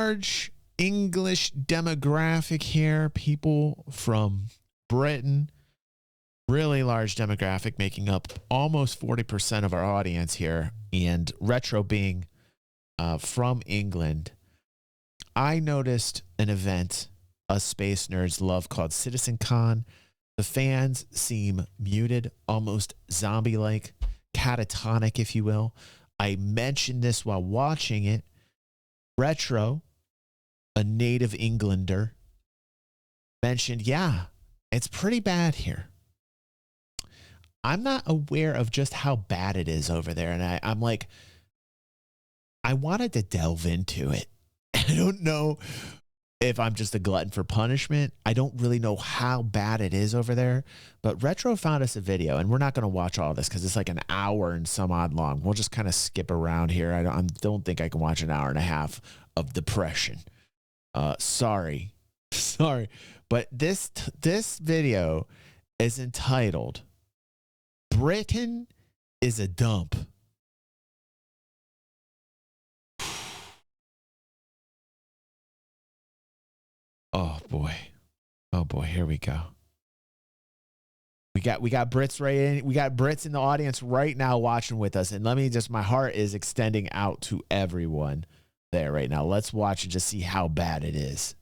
large English demographic here. People from Britain, really large demographic, making up almost 40% of our audience here. And Retro being from England, I noticed an event us space nerds love called CitizenCon. The fans seem muted, almost zombie-like, catatonic, if you will. I mentioned this while watching it. Retro, a native Englander, mentioned, yeah, it's pretty bad here. I'm not aware of just how bad it is over there. And I'm like, I wanted to delve into it. I don't know if I'm just a glutton for punishment. I don't really know how bad it is over there. But Retro found us a video, and we're not going to watch all this because it's like an hour and some odd long. We'll just kind of skip around here. I don't think I can watch an hour and a half of depression. Sorry. But this video is entitled, Britain is a Dump. Oh boy, here we go. We got Brits right in. We got Brits in the audience right now watching with us. And my heart is extending out to everyone there right now. Let's watch and just see how bad it is.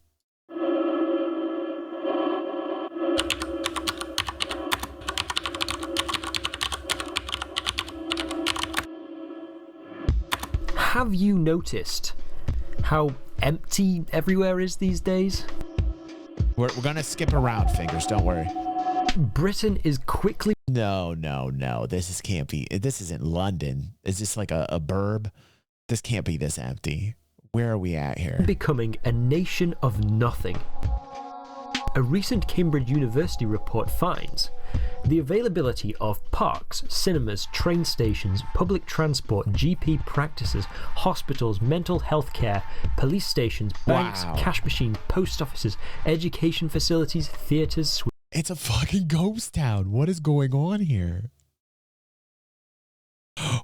Have you noticed how empty everywhere is these days? We're going to skip around, Fingers. Don't worry. Britain is quickly... No. This can't be. This isn't London. Is this like a burb? This can't be this empty. Where are we at here? Becoming a nation of nothing. A recent Cambridge University report finds the availability of parks, cinemas, train stations, public transport, GP practices, hospitals, mental health care, police stations, banks, cash machines, post offices, education facilities, theatres. It's a fucking ghost town. What is going on here?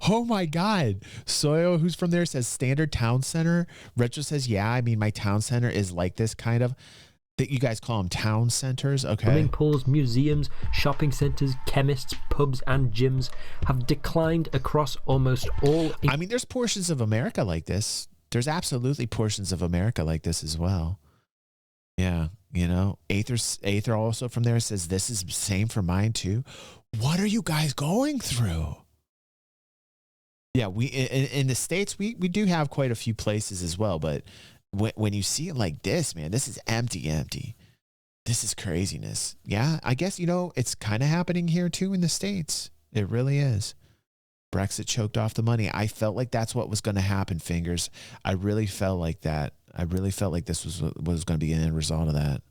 Oh my God. Soyo, who's from there, says standard town center. Retro says, yeah, I mean, my town center is like this kind of. That you guys call them town centers, okay? Swimming pools, museums, shopping centres, chemists, pubs and gyms have declined across almost all... I mean, there's portions of America like this. There's absolutely portions of America like this as well. Yeah, you know, Aether also from there says, this is the same for mine too. What are you guys going through? Yeah, we in the States, we do have quite a few places as well, but... When you see it like this, man, this is empty. This is craziness. Yeah, I guess, you know, it's kind of happening here too in the States. It really is. Brexit choked off the money. I felt like that's what was going to happen, Fingers. I really felt like that. I really felt like this was going to be an end result of that.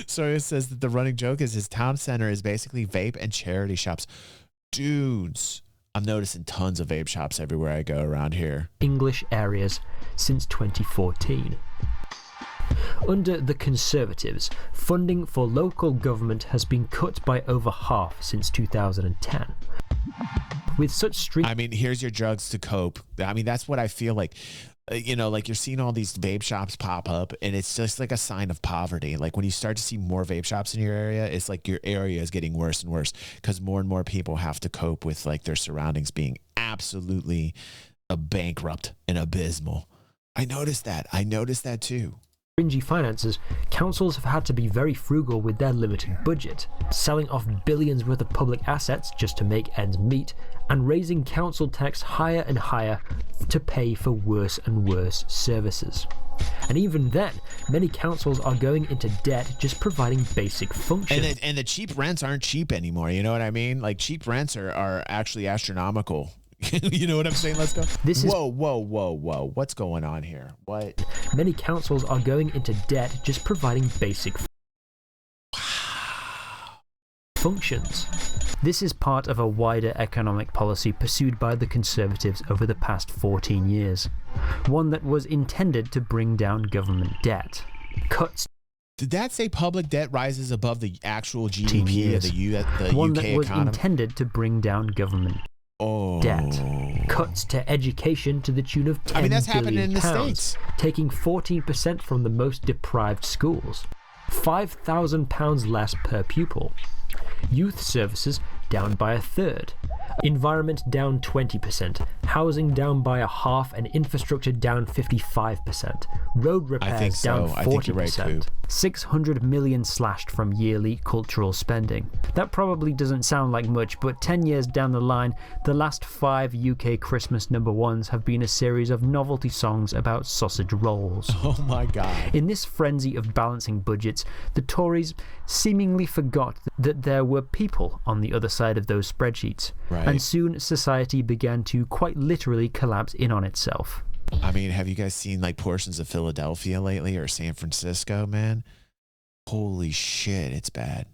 So it says that the running joke is his town center is basically vape and charity shops. Dudes. I'm noticing tons of vape shops everywhere I go around here. English areas since 2014. Under the Conservatives, funding for local government has been cut by over half since 2010. With such I mean, here's your drugs to cope. I mean, that's what I feel like. You know, like you're seeing all these vape shops pop up and it's just like a sign of poverty. Like when you start to see more vape shops in your area, it's like your area is getting worse and worse because more and more people have to cope with like their surroundings being absolutely bankrupt and abysmal. I noticed that too. Fringy finances, councils have had to be very frugal with their limited budget, selling off billions worth of public assets just to make ends meet, and raising council tax higher and higher to pay for worse and worse services. And even then, many councils are going into debt just providing basic functions. And the cheap rents aren't cheap anymore, you know what I mean? Like cheap rents are actually astronomical. You know what I'm saying? Let's go. Whoa. What's going on here? What? Many councils are going into debt just providing basic functions. This is part of a wider economic policy pursued by the Conservatives over the past 14 years. One that was intended to bring down government debt. Cuts. Did that say public debt rises above the actual GDP of the UK One that was economy? intended to bring down government debt. Cuts to education to the tune of £10 that's happening in the billion, States. taking 14% from the most deprived schools. £5,000 less per pupil. Youth services down by a third. Environment down 20%. Housing down by a half, and infrastructure down 55%. Road repairs down 40%. I think you're right, Coop. 600 million slashed from yearly cultural spending. That probably doesn't sound like much, but 10 years down the line, the last 5 UK Christmas #1s have been a series of novelty songs about sausage rolls. Oh my God. In this frenzy of balancing budgets, the Tories seemingly forgot that there were people on the other side of those spreadsheets. Right. And soon society began to quite literally collapse in on itself. I mean, have you guys seen like portions of Philadelphia lately or San Francisco, man? Holy shit, it's bad.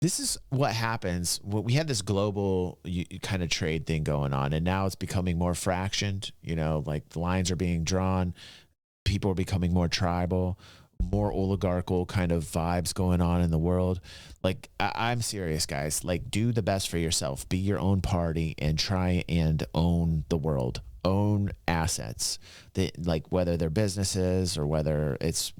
This is what happens. We had this global kind of trade thing going on, and now it's becoming more fractioned. You know, like the lines are being drawn. People are becoming more tribal, more oligarchical kind of vibes going on in the world. Like, I'm serious, guys. Like, do the best for yourself. Be your own party and try and own the world. Own assets. Like, whether they're businesses or whether it's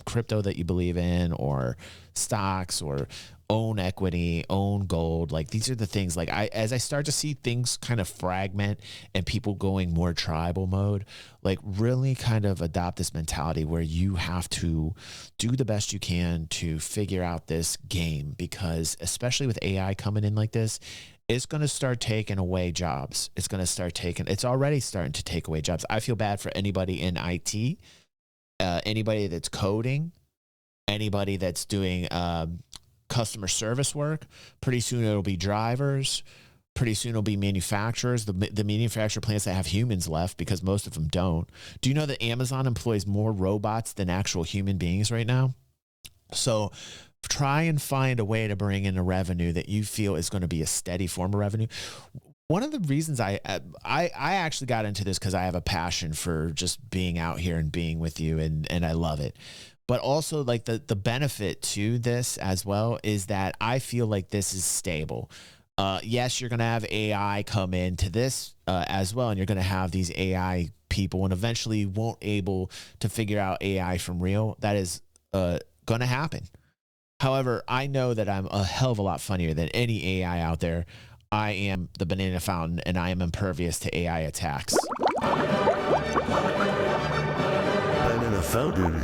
crypto that you believe in, or stocks, or own equity, own gold. Like, these are the things, like, as I start to see things kind of fragment and people going more tribal mode, like, really kind of adopt this mentality where you have to do the best you can to figure out this game, because especially with AI coming in like this, it's going to start taking away jobs. It's already starting to take away jobs. I feel bad for anybody in IT, anybody that's coding, anybody that's doing customer service work. Pretty soon it'll be drivers. Pretty soon it'll be manufacturers, the manufacturer plants that have humans left, because most of them don't. Do you know that Amazon employs more robots than actual human beings right now? So try and find a way to bring in a revenue that you feel is going to be a steady form of revenue. One of the reasons I actually got into this because I have a passion for just being out here and being with you, and I love it. But also, like, the benefit to this as well is that I feel like this is stable. Yes, you're going to have AI come into this as well, and you're going to have these AI people, and eventually you won't able to figure out AI from real. That is going to happen. However, I know that I'm a hell of a lot funnier than any AI out there. I am the banana fountain, and I am impervious to AI attacks. Banana fountain.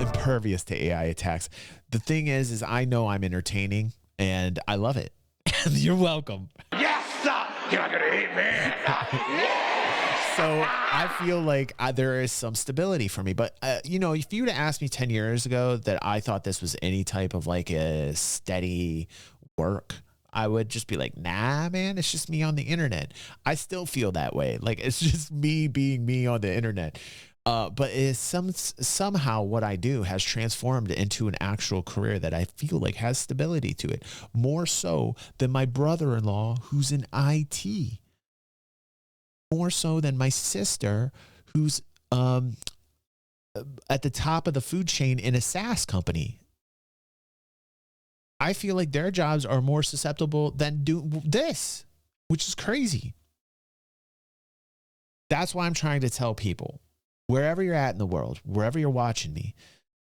Impervious to AI attacks. The thing is I know I'm entertaining, and I love it. You're welcome. Yes, sir. You're not gonna hate me. So I feel like there is some stability for me. But, you know, if you would have asked me 10 years ago that I thought this was any type of like a steady work, I would just be like, nah, man, it's just me on the internet. I still feel that way. Like, it's just me being me on the internet. But it's somehow what I do has transformed into an actual career that I feel like has stability to it, more so than my brother-in-law who's in IT, more so than my sister who's at the top of the food chain in a SaaS company. I feel like their jobs are more susceptible than this, which is crazy. That's why I'm trying to tell people, wherever you're at in the world, wherever you're watching me,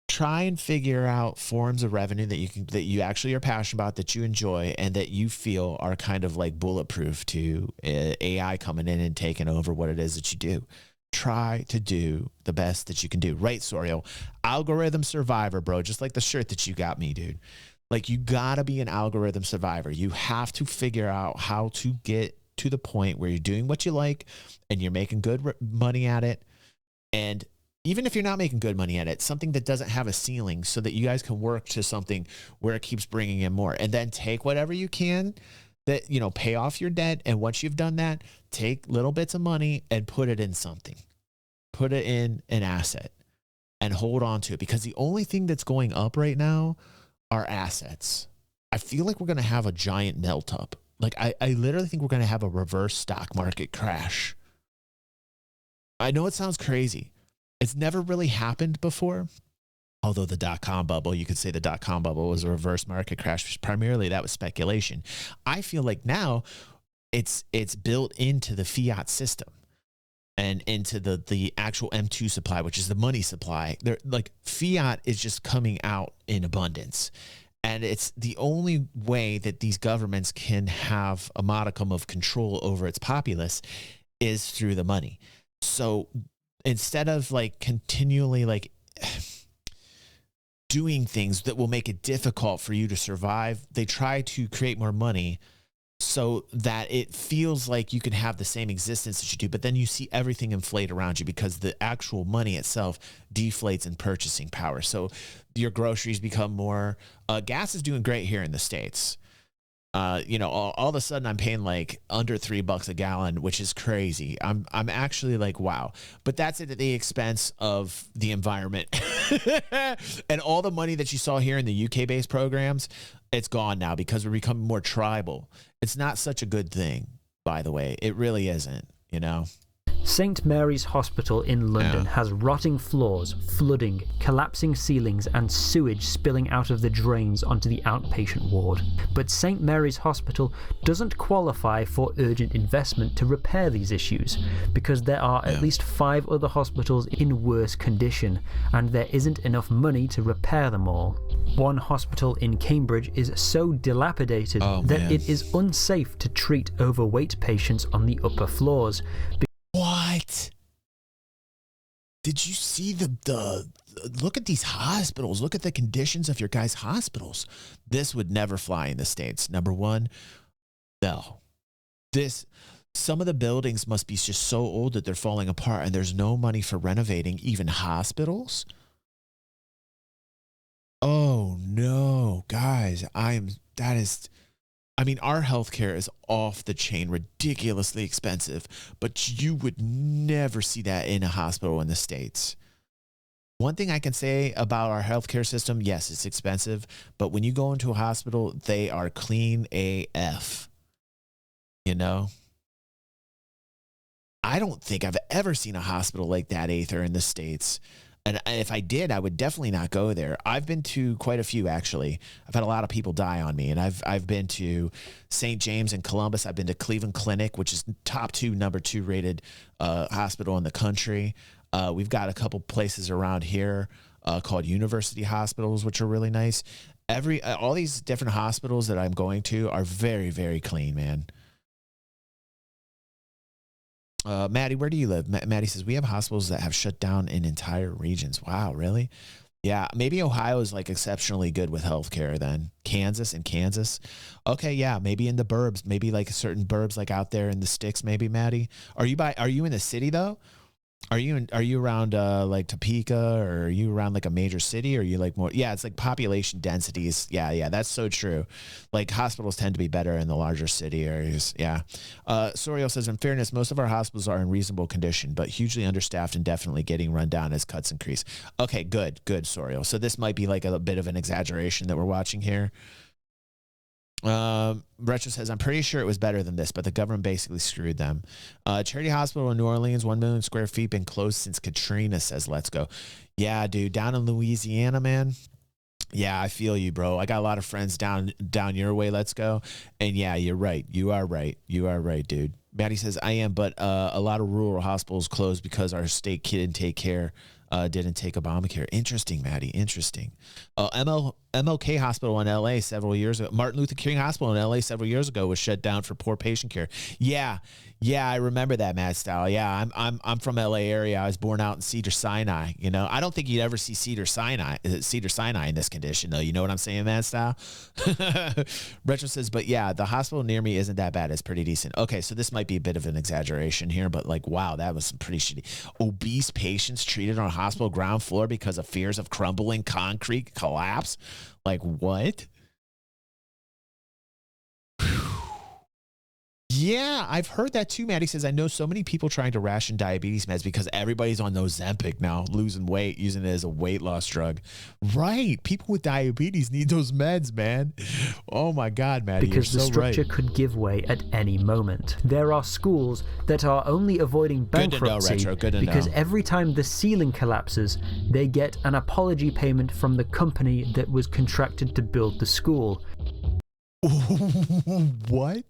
try and figure out forms of revenue that you actually are passionate about, that you enjoy, and that you feel are kind of like bulletproof to AI coming in and taking over what it is that you do. Try to do the best that you can do. Right, Sorio? Algorithm survivor, bro. Just like the shirt that you got me, dude. Like, you gotta be an algorithm survivor. You have to figure out how to get to the point where you're doing what you like and you're making good money at it. And even if you're not making good money at it, something that doesn't have a ceiling, so that you guys can work to something where it keeps bringing in more, and then take whatever you can that, you know, pay off your debt. And once you've done that, take little bits of money and put it in something, put it in an asset and hold on to it, because the only thing that's going up right now are assets. I feel like we're going to have a giant melt up. Like, I literally think we're going to have a reverse stock market crash. I know it sounds crazy. It's never really happened before. Although the dot-com bubble, you could say the dot-com bubble was a reverse market crash. Primarily, that was speculation. I feel like now it's built into the fiat system and into the actual M2 supply, which is the money supply. They're like fiat is just coming out in abundance. And it's the only way that these governments can have a modicum of control over its populace is through the money. So instead of like continually like doing things that will make it difficult for you to survive, they try to create more money so that it feels like you can have the same existence that you do, but then you see everything inflate around you because the actual money itself deflates in purchasing power. So your groceries become more, gas is doing great here in the States. All of a sudden I'm paying like under $3 a gallon, which is crazy. I'm actually like, wow, but that's at the expense of the environment and all the money that you saw here in the UK based programs. It's gone now because we're becoming more tribal. It's not such a good thing, by the way. It really isn't, St Mary's Hospital in London has rotting floors, flooding, collapsing ceilings and sewage spilling out of the drains onto the outpatient ward. But St Mary's Hospital doesn't qualify for urgent investment to repair these issues because there are at least 5 other hospitals in worse condition and there isn't enough money to repair them all. One hospital in Cambridge is so dilapidated that it is unsafe to treat overweight patients on the upper floors. What? Did you see the look at these hospitals? Look at the conditions of your guys' hospitals. This would never fly in the States. Number one, no. Some of the buildings must be just so old that they're falling apart and there's no money for renovating even hospitals. Oh no, guys, our healthcare is off the chain, ridiculously expensive, but you would never see that in a hospital in the States. One thing I can say about our healthcare system, yes, it's expensive, but when you go into a hospital, they are clean AF. I don't think I've ever seen a hospital like that, Aether, in the States. And if I did, I would definitely not go there. I've been to quite a few, actually. I've had a lot of people die on me. And I've been to St. James in Columbus. I've been to Cleveland Clinic, which is number 2 rated hospital in the country. We've got a couple places around here called university hospitals, which are really nice. All these different hospitals that I'm going to are very, very clean, man. Maddie, where do you live? Maddie says, we have hospitals that have shut down in entire regions. Wow, really? Yeah, maybe Ohio is like exceptionally good with healthcare then. Kansas. Okay, yeah, maybe in the burbs, maybe like certain burbs like out there in the sticks, maybe, Maddie. Are you in the city though? Are you around like Topeka, or are you around like a major city, or are you like more? Yeah, it's like population densities. Yeah, that's so true. Like hospitals tend to be better in the larger city areas. Yeah. Soriel says, in fairness, most of our hospitals are in reasonable condition, but hugely understaffed and definitely getting run down as cuts increase. Okay, good, Soriel. So this might be like a bit of an exaggeration that we're watching here. Retro says, I'm pretty sure it was better than this, but the government basically screwed them. Charity Hospital in New Orleans, 1 million square feet, been closed since Katrina, says let's go. Yeah, dude, down in Louisiana, man. Yeah, I feel you, bro. I got a lot of friends down your way. Let's go. And yeah, you're right. You are right, dude. Maddie says, I am, but a lot of rural hospitals closed because our state didn't take Obamacare. Interesting, Maddie. Interesting. MLK Hospital in LA several years ago. Martin Luther King Hospital in LA several years ago was shut down for poor patient care. Yeah, I remember that, Mad Style. Yeah, I'm from LA area. I was born out in Cedars-Sinai. I don't think you'd ever see Cedars-Sinai in this condition, though. You know what I'm saying, Mad Style? Retro says, but yeah, the hospital near me isn't that bad. It's pretty decent. Okay, so this might be a bit of an exaggeration here, but like, wow, that was some pretty shitty. Obese patients treated on a hospital ground floor because of fears of crumbling concrete collapse. Like what? Yeah, I've heard that too. Maddie says, I know so many people trying to ration diabetes meds because everybody's on those Ozempic now, losing weight, using it as a weight loss drug. Right. People with diabetes need those meds, man. Oh my God, Maddie, because the you're so structure right. could give way at any moment. There are schools that are only avoiding bankruptcy because every time the ceiling collapses, they get an apology payment from the company that was contracted to build the school. What?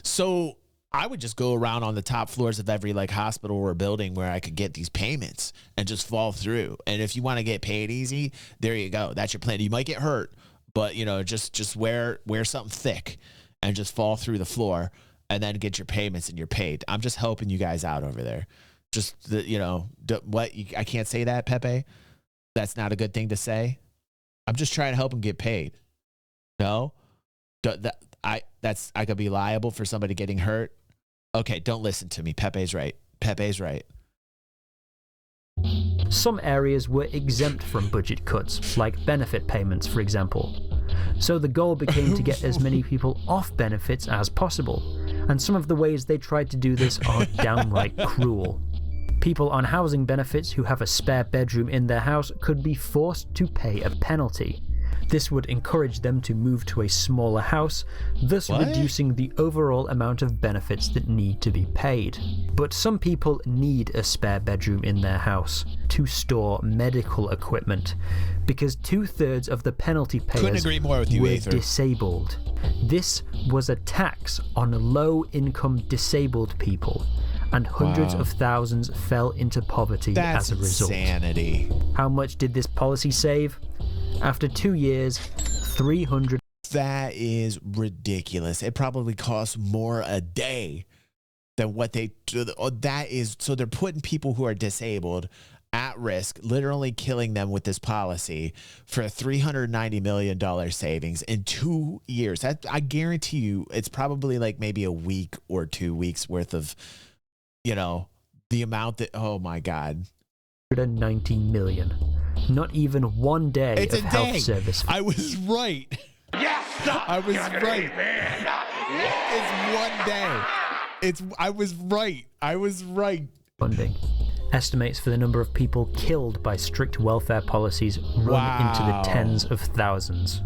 So I would just go around on the top floors of every like hospital or building where I could get these payments and just fall through. And if you want to get paid easy, there you go. That's your plan. You might get hurt, but you know, just wear something thick and just fall through the floor and then get your payments and you're paid. I'm just helping you guys out over there. Just I can't say that, Pepe. That's not a good thing to say. I'm just trying to help them get paid. No, I could be liable for somebody getting hurt. Okay, don't listen to me. Pepe's right. Some areas were exempt from budget cuts, like benefit payments, for example. So the goal became to get as many people off benefits as possible. And some of the ways they tried to do this are downright cruel. People on housing benefits who have a spare bedroom in their house could be forced to pay a penalty. This would encourage them to move to a smaller house, thus reducing the overall amount of benefits that need to be paid. But some people need a spare bedroom in their house to store medical equipment, because 2/3 of the penalty payers were disabled. This was a tax on low-income disabled people, and hundreds of thousands fell into poverty as a result. That's insanity. How much did this policy save? After 2 years, 300. That is ridiculous. It probably costs more a day than what they do. So they're putting people who are disabled at risk, literally killing them with this policy for a $390 million savings in 2 years. That, I guarantee you, it's probably like maybe a week or 2 weeks worth of, you know, the amount that, oh my God. 190 million. Not even 1 day of health service. I was right. Yes, I was right. It's 1 day. I was right. Funding. Estimates for the number of people killed by strict welfare policies run into the tens of thousands.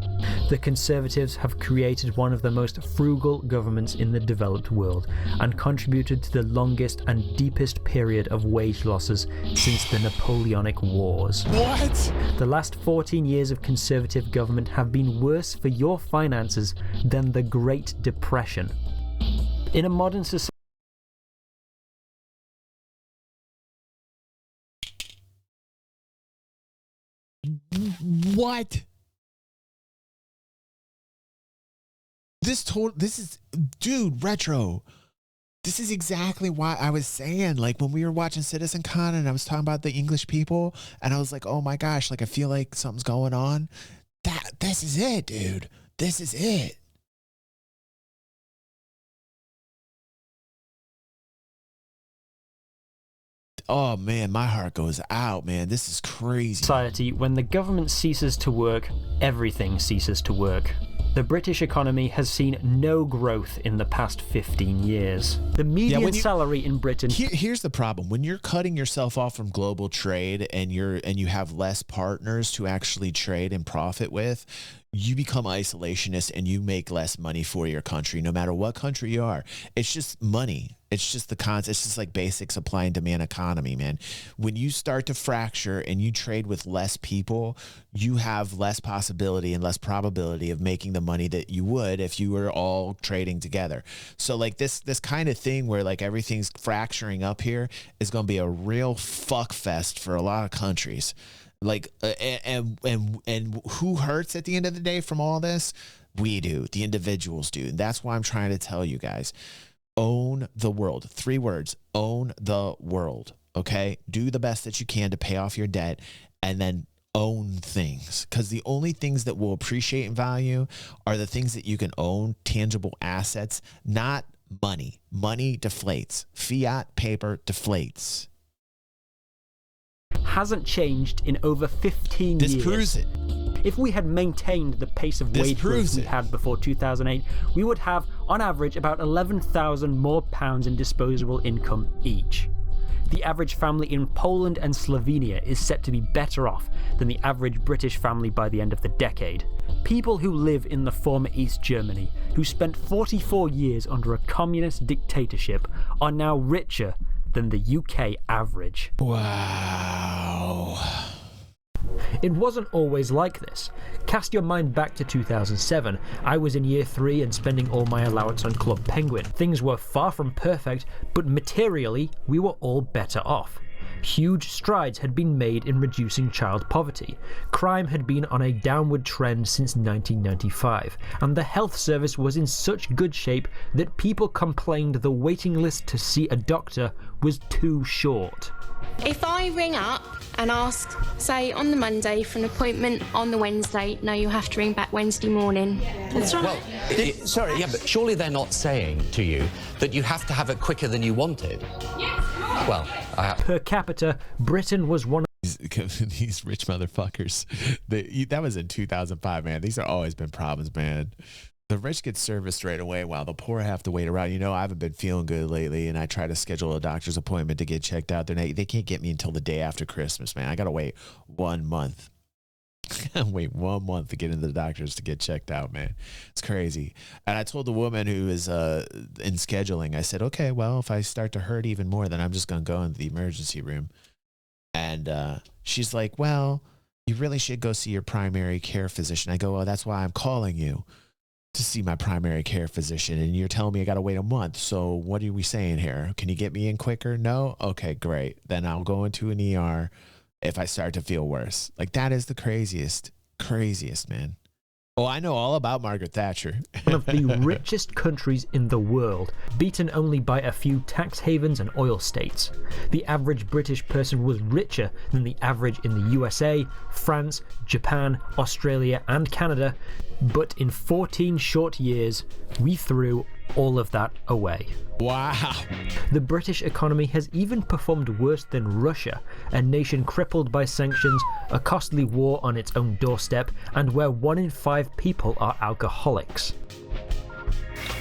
The Conservatives have created one of the most frugal governments in the developed world and contributed to the longest and deepest period of wage losses since the Napoleonic Wars. What? The last 14 years of Conservative government have been worse for your finances than the Great Depression. In a modern society, what? Dude, Retro. This is exactly why I was saying, like, when we were watching Citizen Con and I was talking about the English people, and I was like, oh my gosh, like, I feel like something's going on. This is it, dude. This is it. Oh man, my heart goes out, man. This is crazy. Society, when the government ceases to work, everything ceases to work. The British economy has seen no growth in the past 15 years. The median salary in Britain... Here's the problem. When you're cutting yourself off from global trade and you have less partners to actually trade and profit with, you become isolationist and you make less money for your country, no matter what country you are. It's just money. It's just it's just like basic supply and demand economy, man. When you start to fracture and you trade with less people, you have less possibility and less probability of making the money that you would if you were all trading together. So like this kind of thing where like everything's fracturing up here is going to be a real fuck fest for a lot of countries. Like, and who hurts at the end of the day from all this? We do. The individuals do. And that's why I'm trying to tell you guys. Own the world. 3 words. Own the world. Okay? Do the best that you can to pay off your debt and then own things. Because the only things that will appreciate in value are the things that you can own, tangible assets, not money. Money deflates. Fiat paper deflates. Hasn't changed in over 15 years. This proves it. If we had maintained the pace of wage growth we had before 2008, we would have, on average, about 11,000 more pounds in disposable income each. The average family in Poland and Slovenia is set to be better off than the average British family by the end of the decade. People who live in the former East Germany, who spent 44 years under a communist dictatorship, are now richer than the UK average. Wow. It wasn't always like this. Cast your mind back to 2007. I was in year 3 and spending all my allowance on Club Penguin. Things were far from perfect, but materially, we were all better off. Huge strides had been made in reducing child poverty. Crime had been on a downward trend since 1995, and the health service was in such good shape that people complained the waiting list to see a doctor was too short. If I ring up and ask, say, on the Monday for an appointment on the Wednesday, no, you'll have to ring back Wednesday morning. That's right. Well, but surely they're not saying to you that you have to have it quicker than you wanted. Yes. Well, per capita, Britain was one of these rich motherfuckers. That was in 2005, man. These have always been problems, man. The rich get serviced right away while the poor have to wait around. You know, I haven't been feeling good lately, and I try to schedule a doctor's appointment to get checked out. They can't get me until the day after Christmas, man. I got to wait 1 month. Wait 1 month to get into the doctors to get checked out, man. It's crazy. And I told the woman who is in scheduling, I said, okay, well, if I start to hurt even more, then I'm just going to go into the emergency room. And she's like, well, you really should go see your primary care physician. I go, oh, that's why I'm calling you, to see my primary care physician. And you're telling me I got to wait a month. So what are we saying here? Can you get me in quicker? No? Okay, great. Then I'll go into an ER if I start to feel worse. Like, that is the craziest, man. Oh, I know all about Margaret Thatcher. One of the richest countries in the world, beaten only by a few tax havens and oil states. The average British person was richer than the average in the USA, France, Japan, Australia, and Canada, but in 14 short years, we threw all of that away. Wow. The British economy has even performed worse than Russia, a nation crippled by sanctions, a costly war on its own doorstep, and where 1 in 5 people are alcoholics.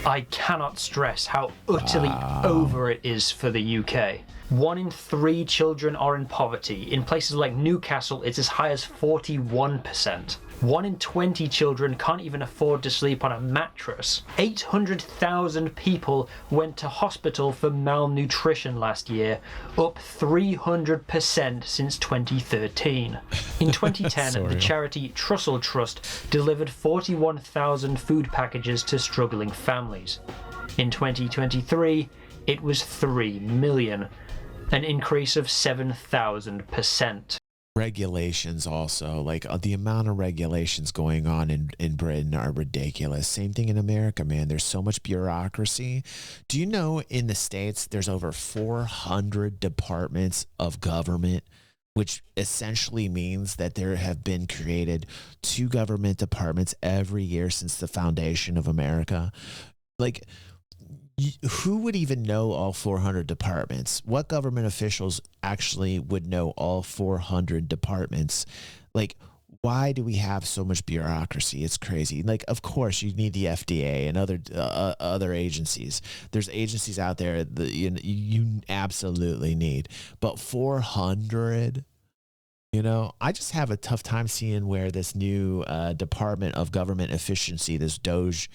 I cannot stress how utterly over it is for the UK. 1 in 3 children are in poverty. In places like Newcastle, it's as high as 41%. 1 in 20 children can't even afford to sleep on a mattress. 800,000 people went to hospital for malnutrition last year, up 300% since 2013. In 2010, the charity Trussell Trust delivered 41,000 food packages to struggling families. In 2023, it was 3 million, an increase of 7,000%. Regulations also, like the amount of regulations going on in Britain are ridiculous. Same thing in America, man. There's so much bureaucracy. Do you know in the States there's over 400 departments of government, which essentially means that there have been created 2 government departments every year since the foundation of America? Like, who would even know all 400 departments? What government officials actually would know all 400 departments? Like, why do we have so much bureaucracy? It's crazy. Like, of course, you need the FDA and other agencies. There's agencies out there that you absolutely need. But 400, I just have a tough time seeing where this new Department of Government Efficiency, this DOGE,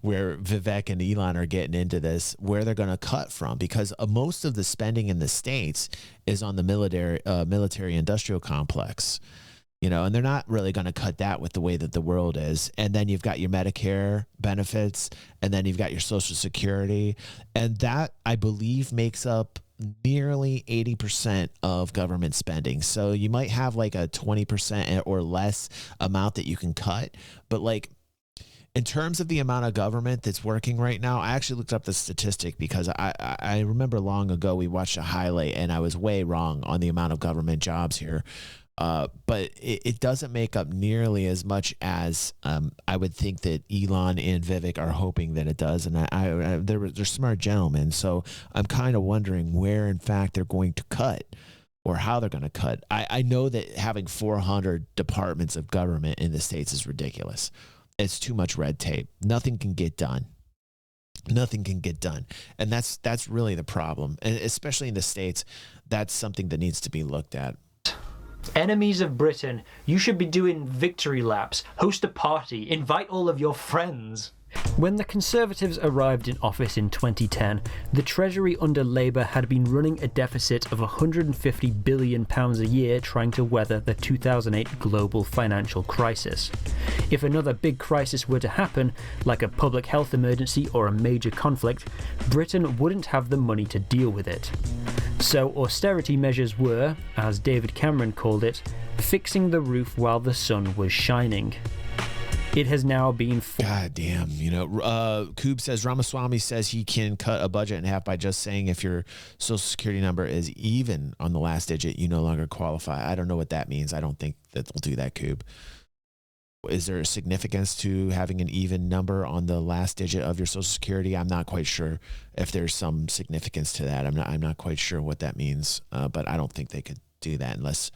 where Vivek and Elon are getting into this, where they're going to cut from, because most of the spending in the States is on the military industrial complex, and they're not really going to cut that with the way that the world is. And then you've got your Medicare benefits, and then you've got your Social Security, and that, I believe, makes up nearly 80% of government spending. So you might have like a 20% or less amount that you can cut, but like, in terms of the amount of government that's working right now, I actually looked up the statistic because I remember long ago we watched a highlight and I was way wrong on the amount of government jobs here. But it doesn't make up nearly as much as I would think that Elon and Vivek are hoping that it does. And they're smart gentlemen. So I'm kind of wondering where, in fact, they're going to cut. or how they're going to cut. I know that having 400 departments of government in the States is ridiculous. It's too much red tape. Nothing can get done. Nothing can get done. And that's really the problem. And especially in the States, that's something that needs to be looked at. Enemies of Britain, you should be doing victory laps, host a party, invite all of your friends. When the Conservatives arrived in office in 2010, the Treasury under Labour had been running a deficit of £150 billion a year trying to weather the 2008 global financial crisis. If another big crisis were to happen, like a public health emergency or a major conflict, Britain wouldn't have the money to deal with it. So austerity measures were, as David Cameron called it, fixing the roof while the sun was shining. It has now been... God damn, Koob says, Ramaswamy says he can cut a budget in half by just saying if your social security number is even on the last digit, you no longer qualify. I don't know what that means. I don't think that they'll do that, Koob. Is there a significance to having an even number on the last digit of your social security? I'm not quite sure if there's some significance to that. I'm not quite sure what that means, but I don't think they could do that unless...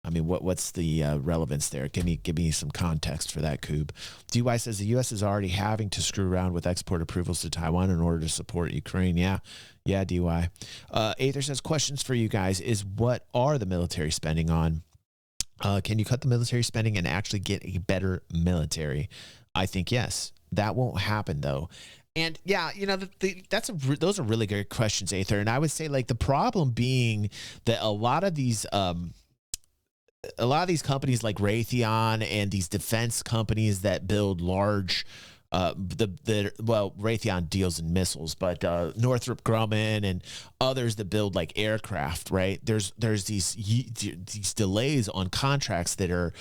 I mean, what's the relevance there? Give me some context for that, Koob. DY says the U.S. is already having to screw around with export approvals to Taiwan in order to support Ukraine. Yeah, DY. Aether says, questions for you guys is what are the military spending on? Can you cut the military spending and actually get a better military? I think yes. That won't happen, though. And yeah, those are really good questions, Aether. And I would say like the problem being that a lot of these companies like Raytheon and these defense companies that build large, Raytheon deals in missiles, but Northrop Grumman and others that build like aircraft, right? There's these delays on contracts that are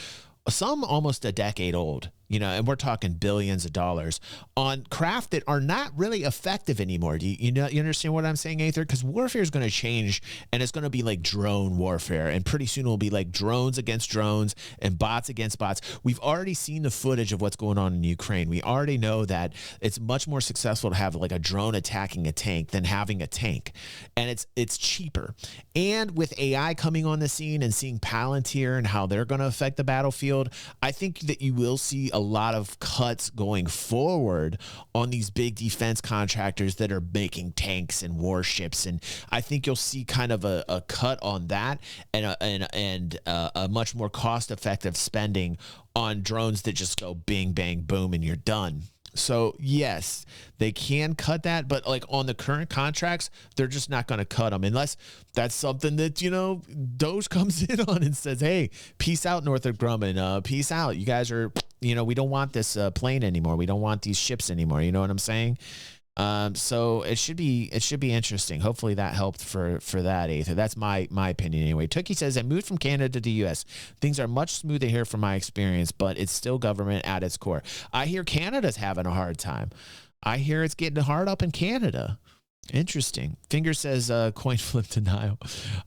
some almost a decade old. And we're talking billions of dollars on craft that are not really effective anymore. Do you understand what I'm saying, Aether? Because warfare is going to change, and it's going to be like drone warfare, and pretty soon it will be like drones against drones and bots against bots. We've already seen the footage of what's going on in Ukraine. We already know that it's much more successful to have like a drone attacking a tank than having a tank, and it's cheaper. And with AI coming on the scene and seeing Palantir and how they're going to affect the battlefield, I think that you will see a lot of cuts going forward on these big defense contractors that are making tanks and warships, and I think you'll see kind of a cut on that and a much more cost-effective spending on drones that just go bing bang boom and you're done. So yes, they can cut that, but like on the current contracts, they're just not going to cut them unless that's something that, Doge comes in on and says, hey, peace out, Northrop Grumman. Peace out. You guys are, we don't want this plane anymore. We don't want these ships anymore. You know what I'm saying? So it should be interesting. Hopefully that helped for that, Aether. That's my opinion anyway. Tookie says, I moved from Canada to the US. Things are much smoother here from my experience, but it's still government at its core. I hear Canada's having a hard time. I hear it's getting hard up in Canada. Interesting. Finger says coin flip denial.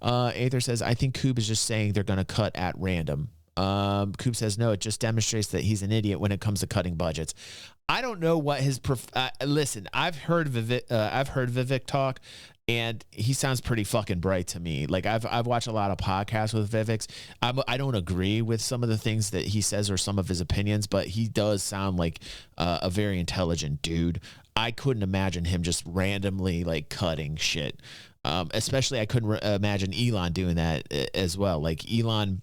Aether says, I think Koob is just saying they're going to cut at random. Coop says, no, it just demonstrates that he's an idiot when it comes to cutting budgets. I don't know what his listen, I've heard Vivek talk, and he sounds pretty fucking bright to me. Like I've watched a lot of podcasts with Vivek. I don't agree with some of the things that he says or some of his opinions, but he does sound like a very intelligent dude. I couldn't imagine him just randomly like cutting shit. Especially I couldn't imagine Elon doing that as well. Like Elon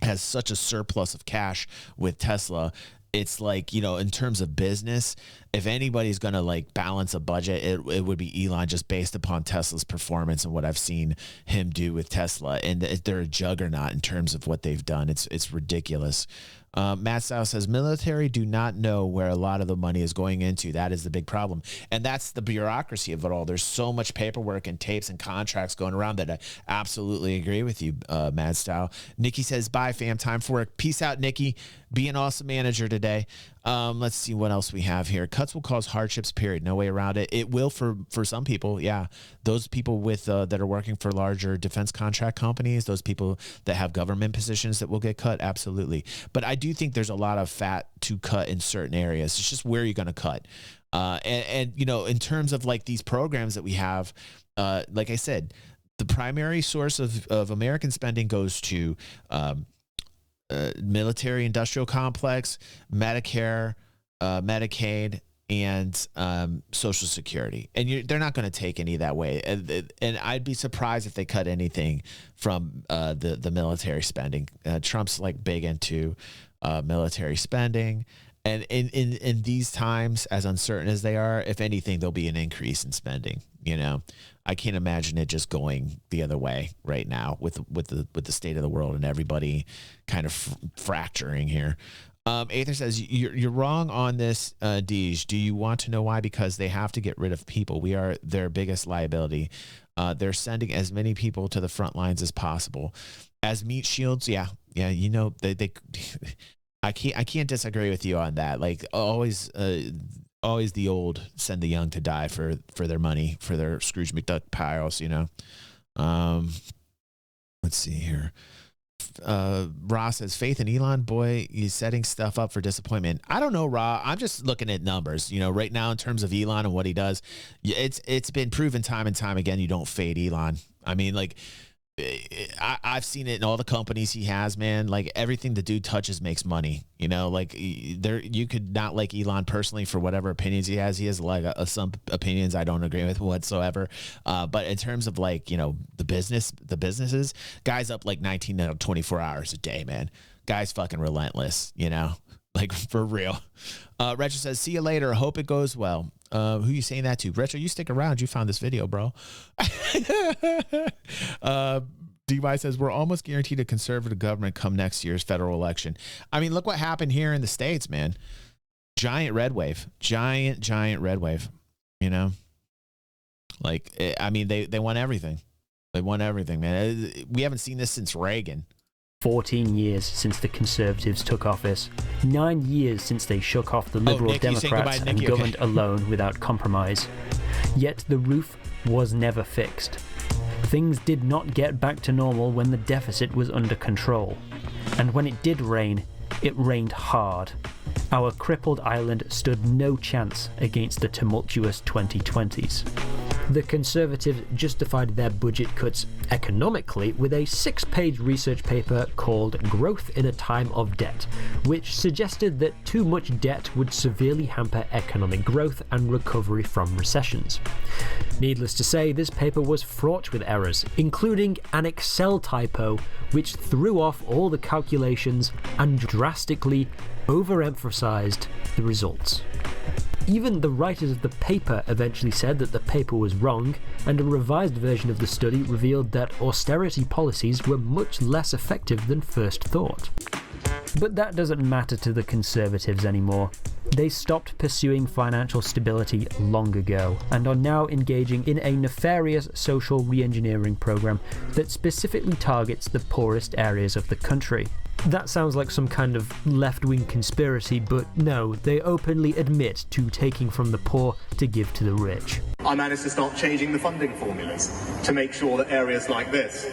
has such a surplus of cash with Tesla. It's like, in terms of business, if anybody's going to like balance a budget, it would be Elon, just based upon Tesla's performance and what I've seen him do with Tesla. And they're a juggernaut in terms of what they've done. It's ridiculous. Matt Sal says, military do not know where a lot of the money is going into. That is the big problem. And that's the bureaucracy of it all. There's so much paperwork and tapes and contracts going around that I absolutely agree with you, Mad Style. Nikki says, bye, fam. Time for work. Peace out, Nikki. Be an awesome manager today. Let's see what else we have here. Cuts will cause hardships, period. No way around it. It will for some people. Yeah. Those people with that are working for larger defense contract companies, those people that have government positions that will get cut. Absolutely. But I do think there's a lot of fat to cut in certain areas. It's just where you're going to cut. And in terms of like these programs that we have, like I said, the primary source of American spending goes to military industrial complex, Medicare, Medicaid, and Social Security. And they're not going to take any that way. And I'd be surprised if they cut anything from the military spending. Trump's like big into military spending. And in these times, as uncertain as they are, if anything, there'll be an increase in spending. You know, I can't imagine it just going the other way right now with the state of the world and everybody kind of fracturing here. Aether says, you're wrong on this, Deej. Do you want to know why? Because they have to get rid of people. We are their biggest liability. They're sending as many people to the front lines as possible as meat shields. Yeah. You know, they I can't disagree with you on that. Like always the old send the young to die for their money, for their Scrooge McDuck piles, you know. Let's see here. Ross says, faith in Elon, boy, he's setting stuff up for disappointment. I don't know, Ra. I'm just looking at numbers, you know, right now in terms of Elon and what he does. It's been proven time and time again, you don't fade Elon. I mean, like, I've seen it in all the companies he has, man. Like everything the dude touches makes money, you know. Like you could not like Elon personally for whatever opinions he has. He has like some opinions I don't agree with whatsoever. But in terms of like, you know, the businesses, guys up like 19 to 24 hours a day, man. Guy's fucking relentless, you know, like for real. Retro says, see you later. Hope it goes well. Who you saying that to? Retro, you stick around. You found this video, bro. DY says, we're almost guaranteed a conservative government come next year's federal election. I mean, look what happened here in the States, man. Giant red wave, giant red wave, you know, like, I mean, they won everything. They won everything, man. We haven't seen this since Reagan. 14 years since the Conservatives took office, 9 years since they shook off the Liberal Democrats and governed alone without compromise. Yet the roof was never fixed. Things did not get back to normal when the deficit was under control. And when it did rain, it rained hard. Our crippled island stood no chance against the tumultuous 2020s. The Conservatives justified their budget cuts economically with a 6-page research paper called Growth in a Time of Debt, which suggested that too much debt would severely hamper economic growth and recovery from recessions. Needless to say, this paper was fraught with errors, including an Excel typo which threw off all the calculations and drastically overemphasized the results. Even the writers of the paper eventually said that the paper was wrong, and a revised version of the study revealed that austerity policies were much less effective than first thought. But that doesn't matter to the Conservatives anymore. They stopped pursuing financial stability long ago, and are now engaging in a nefarious social re-engineering program that specifically targets the poorest areas of the country. That sounds like some kind of left-wing conspiracy, but no, they openly admit to taking from the poor to give to the rich. I managed to start changing the funding formulas to make sure that areas like this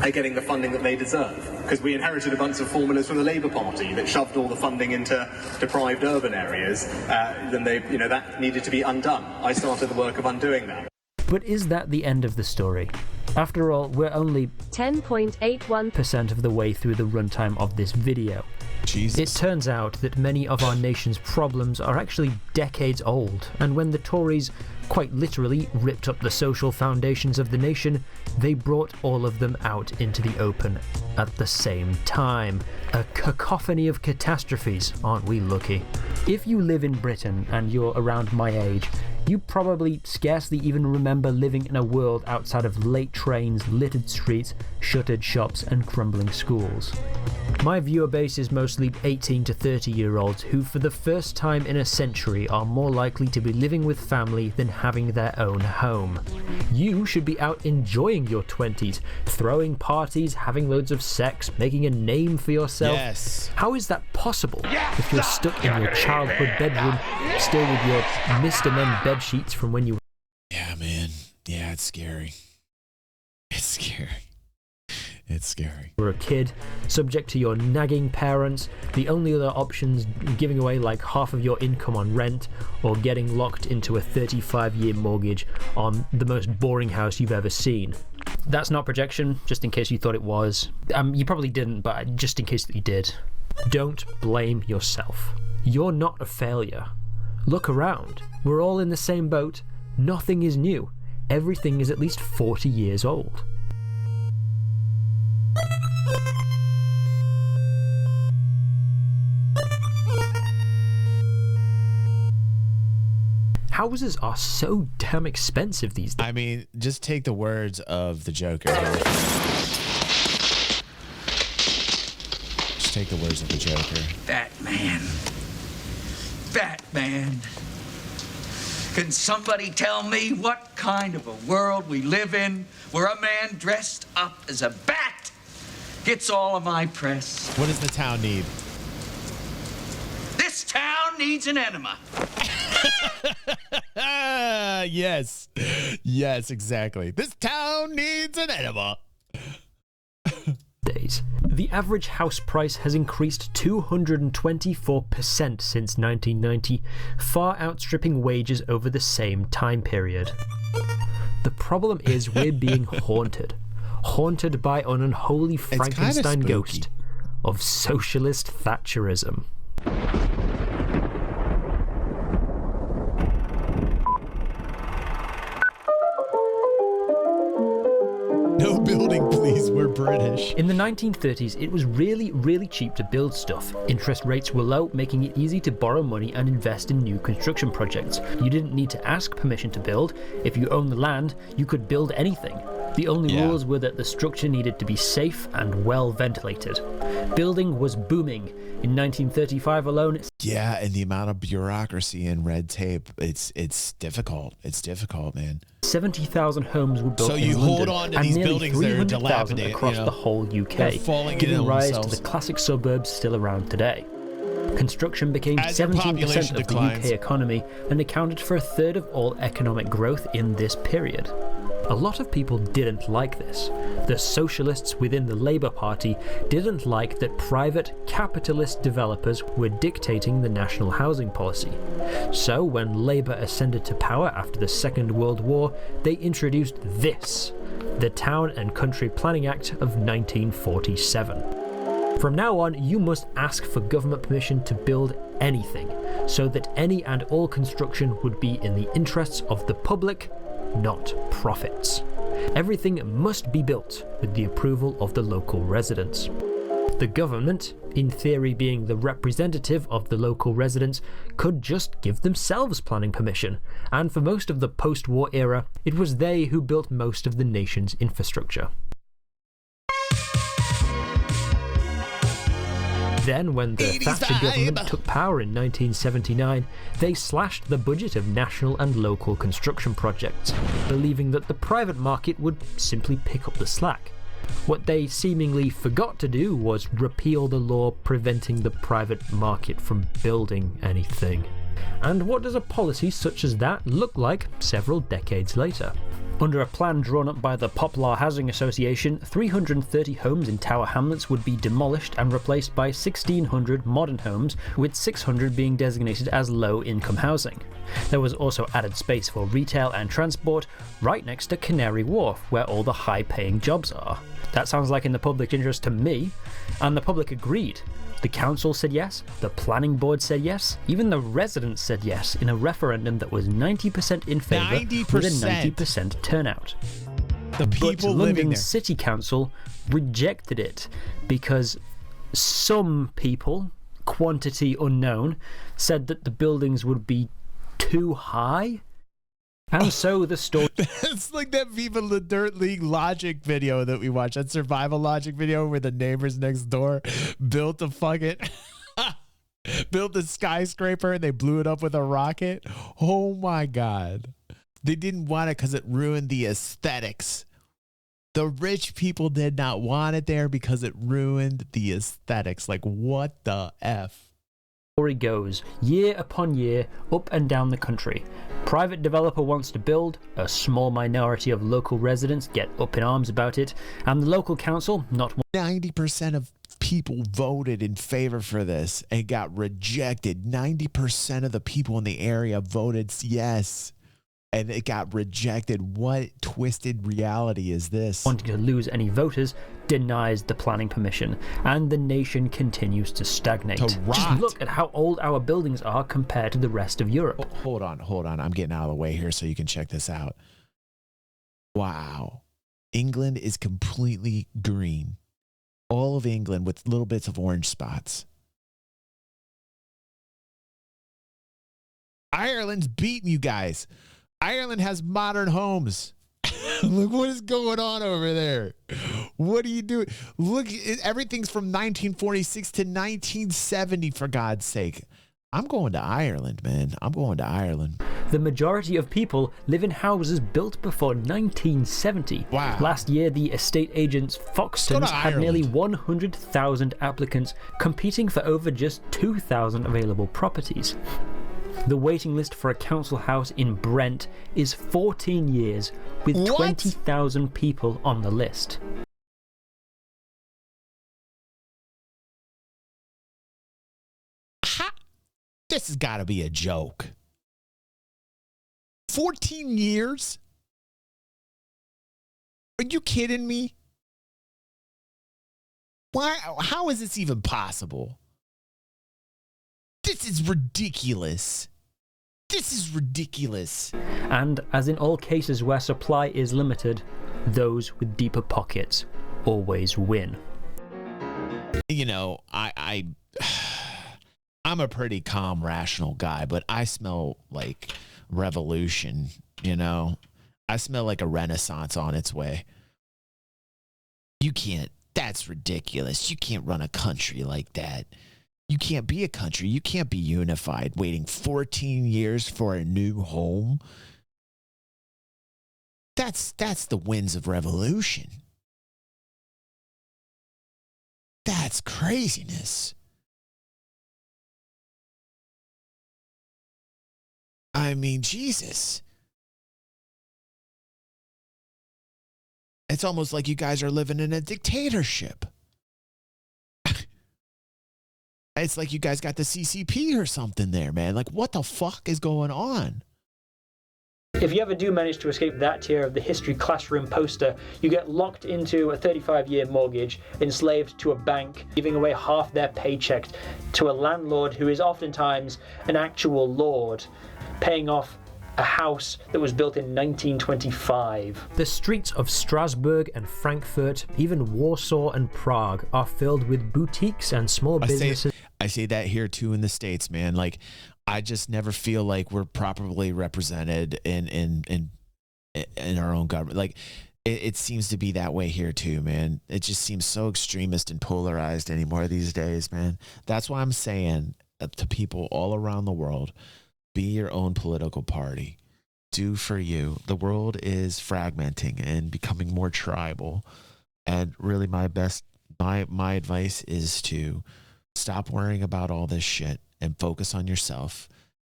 are getting the funding that they deserve. Because we inherited a bunch of formulas from the Labour Party that shoved all the funding into deprived urban areas, then that needed to be undone. I started the work of undoing that. But is that the end of the story? After all, we're only 10.81% of the way through the runtime of this video. Jesus. It turns out that many of our nation's problems are actually decades old, and when the Tories quite literally ripped up the social foundations of the nation, they brought all of them out into the open at the same time. A cacophony of catastrophes, aren't we lucky? If you live in Britain and you're around my age, you probably scarcely even remember living in a world outside of late trains, littered streets, shuttered shops and crumbling schools. My viewer base is mostly 18 to 30-year-olds who for the first time in a century are more likely to be living with family than having their own home. You should be out enjoying your 20s, throwing parties, having loads of sex, making a name for yourself. Yes. How is that possible if you're stuck in your childhood bedroom, still with your Mr. Men bed sheets from when you were... Yeah, man. Yeah, it's scary. It's scary. It's scary. Were a kid, subject to your nagging parents, the only other options giving away like half of your income on rent, or getting locked into a 35-year mortgage on the most boring house you've ever seen. That's not projection, just in case you thought it was. You probably didn't, but just in case that you did. Don't blame yourself. You're not a failure. Look around. We're all in the same boat. Nothing is new. Everything is at least 40 years old. Houses are so damn expensive these days. I mean, just take the words of the Joker here. Just take the words of the Joker. Batman. Batman. Can somebody tell me what kind of a world we live in where a man dressed up as a bat gets all of my press? What does the town need? This town needs an enema. Yes. Yes, exactly. This town needs an enema. Days. The average house price has increased 224% since 1990, far outstripping wages over the same time period. The problem is we're being haunted. Haunted by an unholy Frankenstein ghost of socialist Thatcherism. No building, please. We're British. In the 1930s, it was really, really cheap to build stuff. Interest rates were low, making it easy to borrow money and invest in new construction projects. You didn't need to ask permission to build. If you owned the land, you could build anything. The only rules were that the structure needed to be safe and well ventilated. Building was booming. In 1935 alone, Yeah, and the amount of bureaucracy and red tape, it's difficult. It's difficult, man. 70,000 homes were built So in you London, hold on to and these nearly buildings that are 300,000 dilapidated, across you know. the whole They're UK, falling in giving on rise themselves. to the classic suburbs still around today. Construction became As their 17% population of declines. the UK economy and accounted for a third of all economic growth in this period. A lot of people didn't like this. The socialists within the Labour Party didn't like that private capitalist developers were dictating the national housing policy. So when Labour ascended to power after the Second World War, they introduced this, the Town and Country Planning Act of 1947. From now on, you must ask for government permission to build anything, so that any and all construction would be in the interests of the public, not profits. Everything must be built with the approval of the local residents. The government, in theory being the representative of the local residents, could just give themselves planning permission, and for most of the post-war era, it was they who built most of the nation's infrastructure. Then, when the Thatcher government took power in 1979, they slashed the budget of national and local construction projects, believing that the private market would simply pick up the slack. What they seemingly forgot to do was repeal the law preventing the private market from building anything. And what does a policy such as that look like several decades later? Under a plan drawn up by the Poplar Housing Association, 330 homes in Tower Hamlets would be demolished and replaced by 1,600 modern homes, with 600 being designated as low-income housing. There was also added space for retail and transport right next to Canary Wharf, where all the high-paying jobs are. That sounds like in the public interest to me, and the public agreed. The council said yes, the planning board said yes, even the residents said yes in a referendum that was 90% in favour with a 90% turnout. The people but living London there. City Council rejected it because some people, quantity unknown, said that the buildings would be too high. And so the story... It's like that Viva La Dirt League Logic video that we watched, that survival logic video where the neighbors next door built a fucking... built a skyscraper and they blew it up with a rocket. Oh my God. They didn't want it because it ruined the aesthetics. The rich people did not want it there because it ruined the aesthetics. Like, what the F? Story goes, year upon year, up and down the country. Private developer wants to build, a small minority of local residents get up in arms about it, and the local council, not 90% of people voted in favor for this and got rejected. 90% of the people in the area voted yes. and it got rejected. What twisted reality is this? Wanting to lose any voters denies the planning permission, and the nation continues to stagnate. To rot. Just look at how old our buildings are compared to the rest of Europe. Hold on. I'm getting out of the way here so you can check this out. Wow. England is completely green. All of England with little bits of orange spots. Ireland's beating you guys. Ireland has modern homes. Look what is going on over there. What are you doing? Look, everything's from 1946 to 1970, for God's sake. I'm going to Ireland, man. I'm going to Ireland. The majority of people live in houses built before 1970. Wow. Last year, the estate agents Foxtons had nearly 100,000 applicants, competing for over just 2,000 available properties. The waiting list for a council house in Brent is 14 years, with 20,000 people on the list. This has got to be a joke. 14 years? Are you kidding me? Why? How is this even possible? This is ridiculous. This is ridiculous. And as in all cases where supply is limited, those with deeper pockets always win. You know, I'm a pretty calm, rational guy, but I smell like revolution, you know? I smell like a renaissance on its way. You can't, that's ridiculous. You can't run a country like that. You can't be a country. You can't be unified waiting 14 years for a new home. That's the winds of revolution. That's craziness. I mean, Jesus. It's almost like you guys are living in a dictatorship. It's like you guys got the CCP or something there, man. Like, what the fuck is going on? If you ever do manage to escape that tier of the history classroom poster, you get locked into a 35-year mortgage, enslaved to a bank, giving away half their paycheck to a landlord who is oftentimes an actual lord, paying off a house that was built in 1925. The streets of Strasbourg and Frankfurt, even Warsaw and Prague, are filled with boutiques and small businesses. I say that here too in the States, man. Like, I just never feel like we're properly represented in our own government. Like, it seems to be that way here too, man. It just seems so extremist and polarized anymore these days, man. That's why I'm saying to people all around the world, be your own political party. Do for you. The world is fragmenting and becoming more tribal. And really my advice is to stop worrying about all this shit and focus on yourself.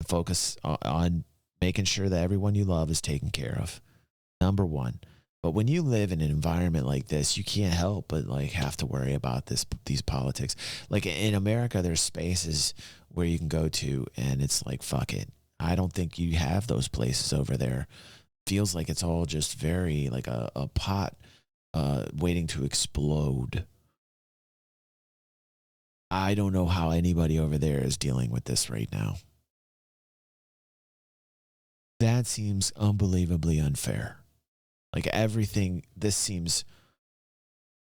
Focus on making sure that everyone you love is taken care of. Number one. But when you live in an environment like this, you can't help but like have to worry about these politics. Like in America, there's spaces where you can go to and it's like, fuck it. I don't think you have those places over there. Feels like it's all just very like a pot waiting to explode. I don't know how anybody over there is dealing with this right now. That seems unbelievably unfair. Like everything, this seems,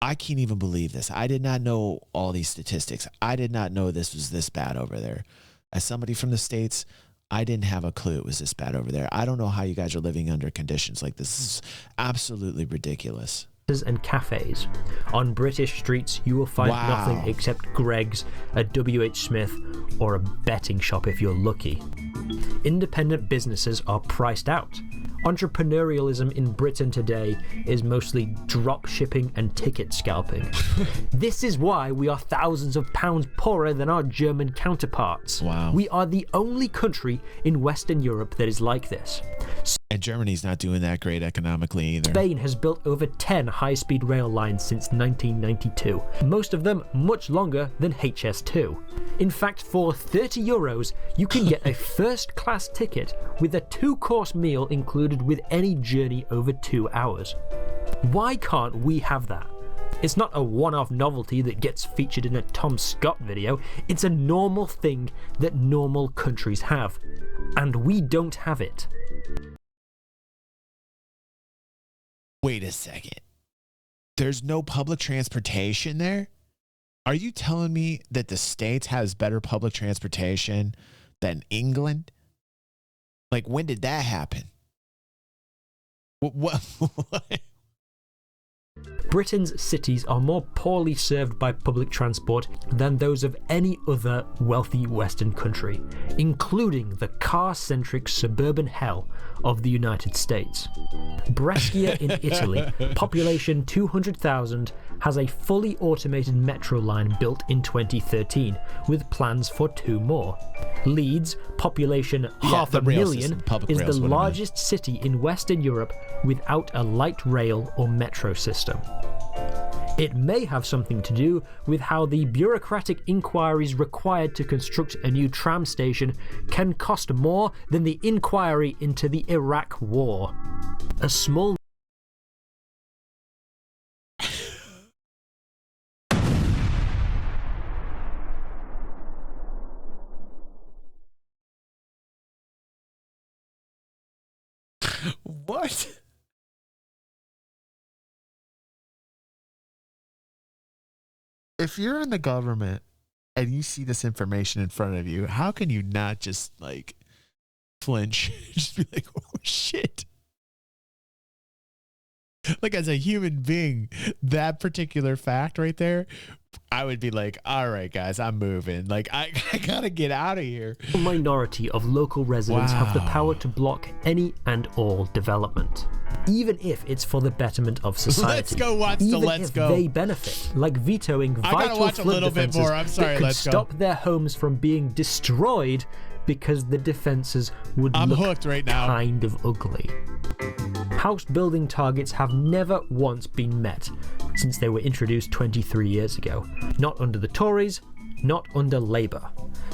I can't even believe this. I did not know all these statistics. I did not know this was this bad over there. As somebody from the States, I didn't have a clue it was this bad over there. I don't know how you guys are living under conditions like this. This is absolutely ridiculous. And cafes. On British streets, you will find nothing except Greggs, a WH Smith, or a betting shop if you're lucky. Independent businesses are priced out. Entrepreneurialism in Britain today is mostly drop shipping and ticket scalping. This is why we are thousands of pounds poorer than our German counterparts. Wow. We are the only country in Western Europe that is like this. And Germany's not doing that great economically either. Spain has built over 10 high-speed rail lines since 1992, most of them much longer than HS2. In fact, for €30, you can get a first-class ticket with a 2-course meal included with any journey over 2 hours. Why can't we have that? It's not a one-off novelty that gets featured in a Tom Scott video, it's a normal thing that normal countries have. And we don't have it. Wait a second. There's no public transportation there? Are you telling me that the States has better public transportation than England? Like, when did that happen? What? Britain's cities are more poorly served by public transport than those of any other wealthy Western country, including the car-centric suburban hell of the United States. Brescia in Italy, population 200,000, has a fully automated metro line built in 2013, with plans for 2 more. Leeds, population 500,000, is the largest city in Western Europe without a light rail or metro system. It may have something to do with how the bureaucratic inquiries required to construct a new tram station can cost more than the inquiry into the Iraq War. A small What? If you're in the government and you see this information in front of you, how can you not just like flinch? Just be like, oh shit. Like, as a human being, that particular fact right there, I would be like, all right, guys, I'm moving. Like, I gotta get out of here. A minority of local residents have the power to block any and all development, even if it's for the betterment of society. Let's go watch the Let's Go. Even if they benefit, like vetoing vital flood defenses that could stop their homes from being destroyed because the defenses would look hooked right now. Kind of ugly. House building targets have never once been met since they were introduced 23 years ago. Not under the Tories, not under Labour.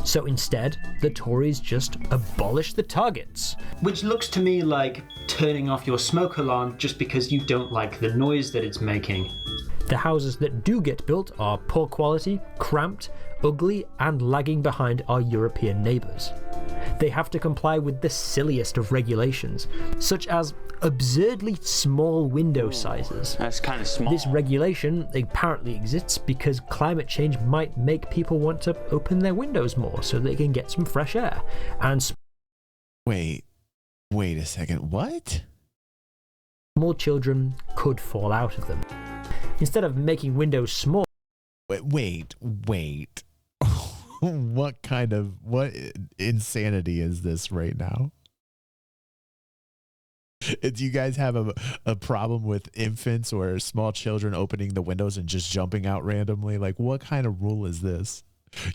So instead, the Tories just abolished the targets. Which looks to me like turning off your smoke alarm just because you don't like the noise that it's making. The houses that do get built are poor quality, cramped, ugly, and lagging behind our European neighbours. They have to comply with the silliest of regulations, such as absurdly small window sizes. That's kind of small. This regulation apparently exists because climate change might make people want to open their windows more so they can get some fresh air. And wait a second, what? Small children could fall out of them. Instead of making windows small. Wait. What insanity is this right now? Do you guys have a problem with infants or small children opening the windows and just jumping out randomly? Like, what kind of rule is this?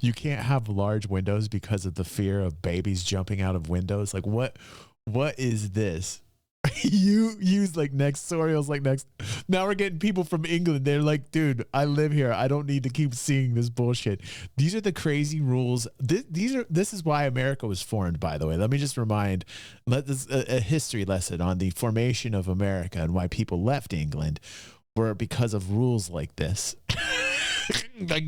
You can't have large windows because of the fear of babies jumping out of windows. Like, what is this? You use like Nextorials like next. Now we're getting people from England. They're like, dude, I live here. I don't need to keep seeing this bullshit. These are the crazy rules. This is why America was formed, by the way. Let me just remind, a history lesson on the formation of America and why people left England were because of rules like this. Like,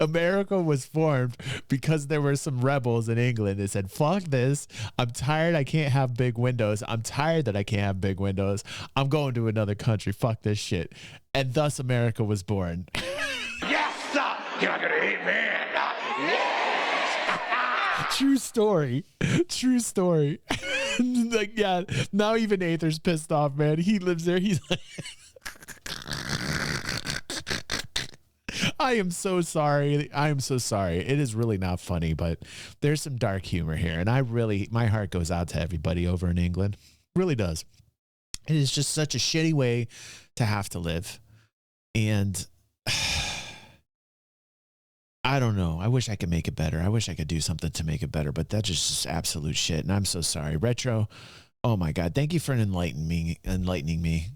America was formed because there were some rebels in England that said, fuck this, I'm tired, I can't have big windows, I'm tired that I can't have big windows, I'm going to another country, fuck this shit. And thus America was born. Yes, sir! You're gonna eat me! Yes! True story. Like, yeah, now even Aether's pissed off, man. He lives there, he's like... I am so sorry. It is really not funny, but there's some dark humor here. And my heart goes out to everybody over in England. It really does. It is just such a shitty way to have to live. And I don't know. I wish I could make it better. I wish I could do something to make it better, but that's just absolute shit. And I'm so sorry. Retro, Oh my God. Thank you for enlightening me.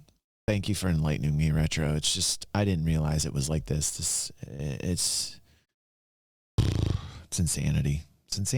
Thank you for enlightening me, Retro. It's just, I didn't realize it was like this. It's insanity. It's insane.